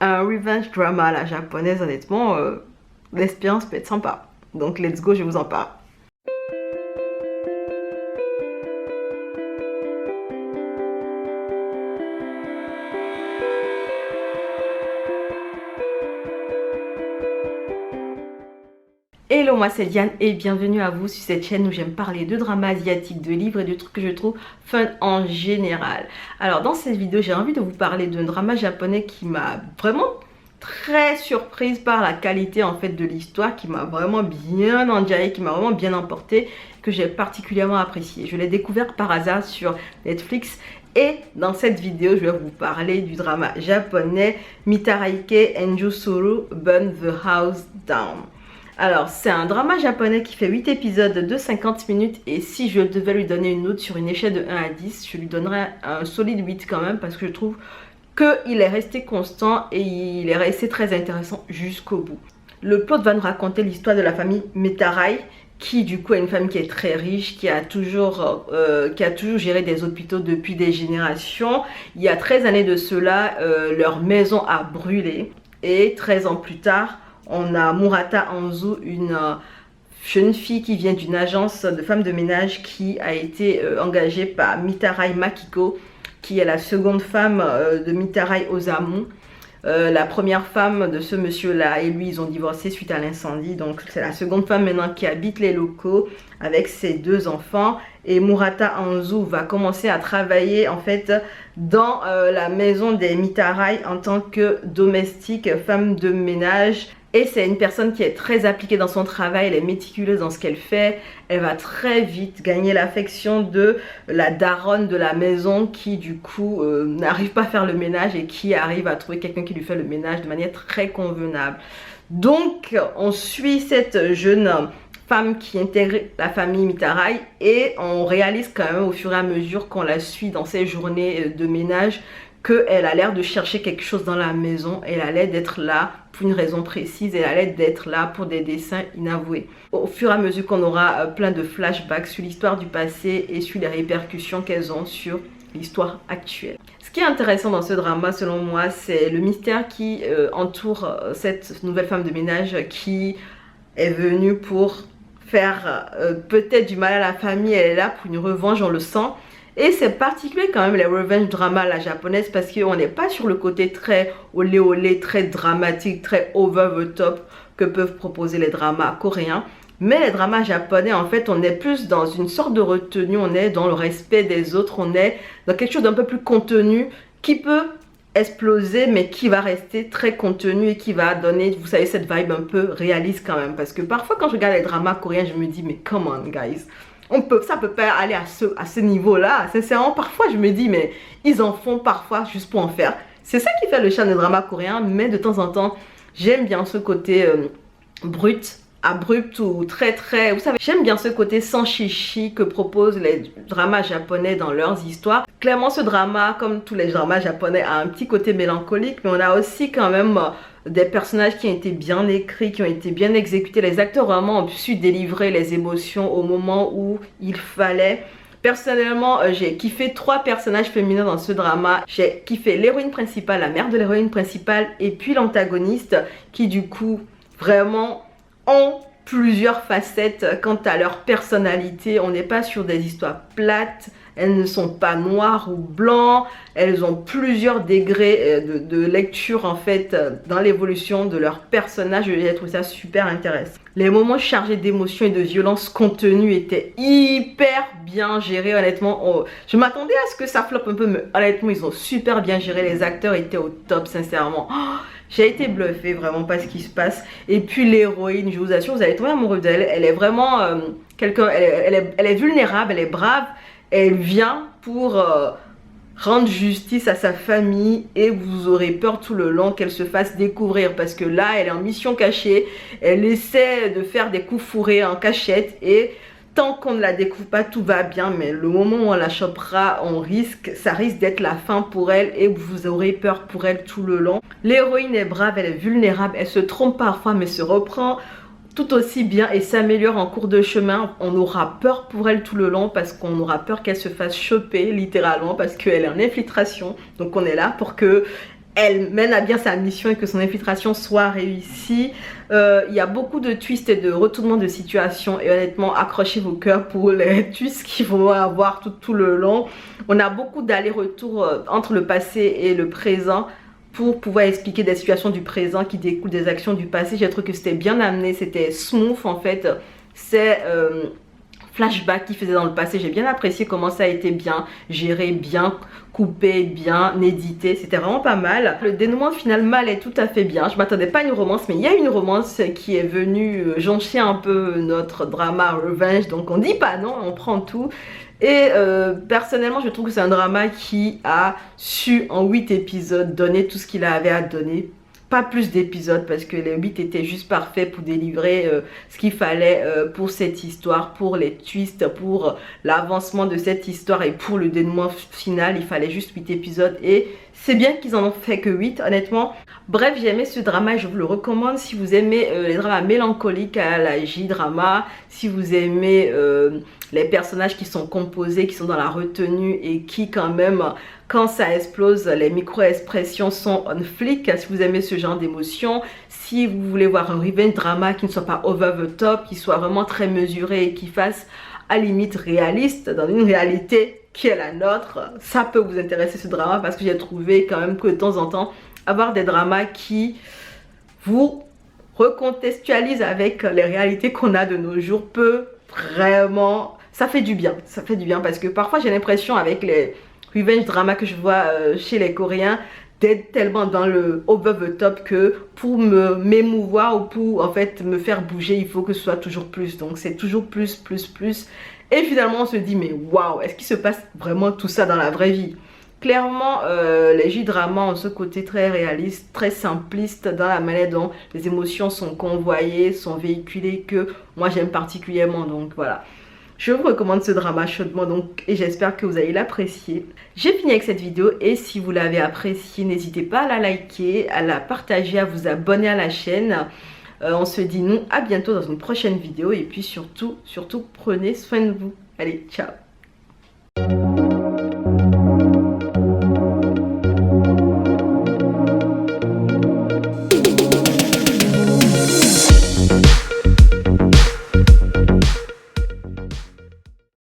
un revenge drama à la japonaise, honnêtement, l'expérience peut être sympa. Donc let's go, je vous en parle. Hello, moi c'est Diane et bienvenue à vous sur cette chaîne où j'aime parler de dramas asiatiques, de livres et de trucs que je trouve fun en général. Alors dans cette vidéo, j'ai envie de vous parler d'un drama japonais qui m'a vraiment très surprise par la qualité en fait de l'histoire, qui m'a vraiment bien enjaillée, qui m'a vraiment bien emporté, que j'ai particulièrement apprécié. Je l'ai découvert par hasard sur Netflix. Et dans cette vidéo, je vais vous parler du drama japonais Mitaraike Enjusuru Burn the House Down. Alors, c'est un drama japonais qui fait 8 épisodes de 50 minutes et si je devais lui donner une note sur une échelle de 1 à 10, je lui donnerais un solide 8 quand même parce que je trouve qu'il est resté constant et il est resté très intéressant jusqu'au bout. Le plot va nous raconter l'histoire de la famille Mitarai qui du coup est une famille qui est très riche, qui a toujours géré des hôpitaux depuis des générations. Il y a 13 années de cela, leur maison a brûlé et 13 ans plus tard, on a Murata Anzu, une jeune fille qui vient d'une agence de femmes de ménage qui a été engagée par Mitarai Makiko, qui est la seconde femme de Mitarai Osamu. La première femme de ce monsieur-là et lui, ils ont divorcé suite à l'incendie. Donc, c'est la seconde femme maintenant qui habite les locaux avec ses 2 enfants. Et Murata Anzu va commencer à travailler en fait dans la maison des Mitarai en tant que domestique, femme de ménage. Et c'est une personne qui est très appliquée dans son travail, elle est méticuleuse dans ce qu'elle fait. Elle va très vite gagner l'affection de la daronne de la maison qui du coup n'arrive pas à faire le ménage et qui arrive à trouver quelqu'un qui lui fait le ménage de manière très convenable. Donc on suit cette jeune femme qui intègre la famille Mitarai et on réalise quand même au fur et à mesure qu'on la suit dans ses journées de ménage qu'elle a l'air de chercher quelque chose dans la maison. Elle a l'air d'être là pour une raison précise. Elle a l'air d'être là pour des desseins inavoués. Au fur et à mesure qu'on aura plein de flashbacks sur l'histoire du passé et sur les répercussions qu'elles ont sur l'histoire actuelle. Ce qui est intéressant dans ce drama, selon moi, c'est le mystère qui entoure cette nouvelle femme de ménage qui est venue pour faire peut-être du mal à la famille. Elle est là pour une revanche, on le sent. Et c'est particulier quand même les revenge drama à la japonaise parce qu'on n'est pas sur le côté très olé olé, très dramatique, très over the top que peuvent proposer les dramas coréens. Mais les dramas japonais, en fait, on est plus dans une sorte de retenue, on est dans le respect des autres, on est dans quelque chose d'un peu plus contenu qui peut exploser mais qui va rester très contenu et qui va donner, vous savez, cette vibe un peu réaliste quand même. Parce que parfois quand je regarde les dramas coréens, je me dis mais come on guys. Ça peut pas aller à ce niveau-là. Sincèrement, parfois je me dis, mais ils en font parfois juste pour en faire. C'est ça qui fait le charme des dramas coréens, mais de temps en temps, j'aime bien ce côté brut, abrupt ou très, vous savez, j'aime bien ce côté sans chichi que proposent les dramas japonais dans leurs histoires. Clairement, ce drama, comme tous les dramas japonais, a un petit côté mélancolique, mais on a aussi quand même des personnages qui ont été bien écrits, qui ont été bien exécutés. Les acteurs vraiment ont su délivrer les émotions au moment où il fallait. Personnellement, j'ai kiffé 3 personnages féminins dans ce drama. J'ai kiffé l'héroïne principale, la mère de l'héroïne principale, et puis l'antagoniste, qui du coup, vraiment ont plusieurs facettes quant à leur personnalité. On n'est pas sur des histoires plates. Elles ne sont pas noires ou blancs, elles ont plusieurs degrés de lecture en fait dans l'évolution de leur personnage. J'ai trouvé ça super intéressant. Les moments chargés d'émotions et de violence contenue étaient hyper bien gérés honnêtement. Je m'attendais à ce que ça floppe un peu, mais honnêtement ils ont super bien géré. Les acteurs étaient au top sincèrement. J'ai été bluffée vraiment par ce qui se passe. Et puis l'héroïne, je vous assure, vous allez tomber amoureux d'elle. Elle est vraiment quelqu'un, elle est vulnérable, elle est brave. Elle vient pour rendre justice à sa famille et vous aurez peur tout le long qu'elle se fasse découvrir parce que là elle est en mission cachée, elle essaie de faire des coups fourrés en cachette et tant qu'on ne la découvre pas tout va bien, mais le moment où on la chopera, ça risque d'être la fin pour elle et vous aurez peur pour elle tout le long. L'héroïne est brave, elle est vulnérable, elle se trompe parfois mais se reprend tout aussi bien et s'améliore en cours de chemin. On aura peur pour elle tout le long parce qu'on aura peur qu'elle se fasse choper littéralement parce qu'elle est en infiltration. Donc on est là pour que elle mène à bien sa mission et que son infiltration soit réussie. Il y a beaucoup de twists et de retournements de situation et honnêtement accrochez vos cœurs pour les twists qu'ils vont avoir tout le long. On a beaucoup d'allers-retours entre le passé et le présent pour pouvoir expliquer des situations du présent qui découlent des actions du passé. J'ai trouvé que c'était bien amené, c'était smooth en fait. C'est flashback qui faisait dans le passé. J'ai bien apprécié comment ça a été bien géré, bien coupé, bien édité. C'était vraiment pas mal. Le dénouement final mal est tout à fait bien. Je m'attendais pas à une romance, mais il y a une romance qui est venue joncher un peu notre drama Revenge. Donc on dit pas non, on prend tout. Et personnellement, je trouve que c'est un drama qui a su en 8 épisodes donner tout ce qu'il avait à donner. Pas plus d'épisodes parce que les 8 étaient juste parfaits pour délivrer ce qu'il fallait pour cette histoire, pour les twists, pour l'avancement de cette histoire et pour le dénouement final. Il fallait juste 8 épisodes et c'est bien qu'ils en ont fait que 8 honnêtement. Bref, j'ai aimé ce drama et je vous le recommande si vous aimez les dramas mélancoliques à la J-drama, si vous aimez les personnages qui sont composés, qui sont dans la retenue et qui quand même, quand ça explose, les micro-expressions sont on flic. Si vous aimez ce genre d'émotion, si vous voulez voir un revenge drama qui ne soit pas over the top, qui soit vraiment très mesuré et qui fasse à limite réaliste dans une réalité qui est la nôtre, ça peut vous intéresser ce drama parce que j'ai trouvé quand même que de temps en temps avoir des dramas qui vous recontextualisent avec les réalités qu'on a de nos jours peut vraiment, ça fait du bien parce que parfois j'ai l'impression avec les revenge dramas que je vois chez les Coréens d'être tellement dans le over the top que pour m'émouvoir ou pour en fait me faire bouger il faut que ce soit toujours plus, donc c'est toujours plus et finalement on se dit mais waouh, est-ce qu'il se passe vraiment tout ça dans la vraie vie? Clairement, les J-dramas ont ce côté très réaliste, très simpliste dans la manière dont les émotions sont convoyées, sont véhiculées, que moi j'aime particulièrement. Donc voilà, je vous recommande ce drama chaudement donc, et j'espère que vous allez l'apprécier. J'ai fini avec cette vidéo et si vous l'avez appréciée, n'hésitez pas à la liker, à la partager, à vous abonner à la chaîne. On se dit nous à bientôt dans une prochaine vidéo et puis surtout prenez soin de vous. Allez, ciao!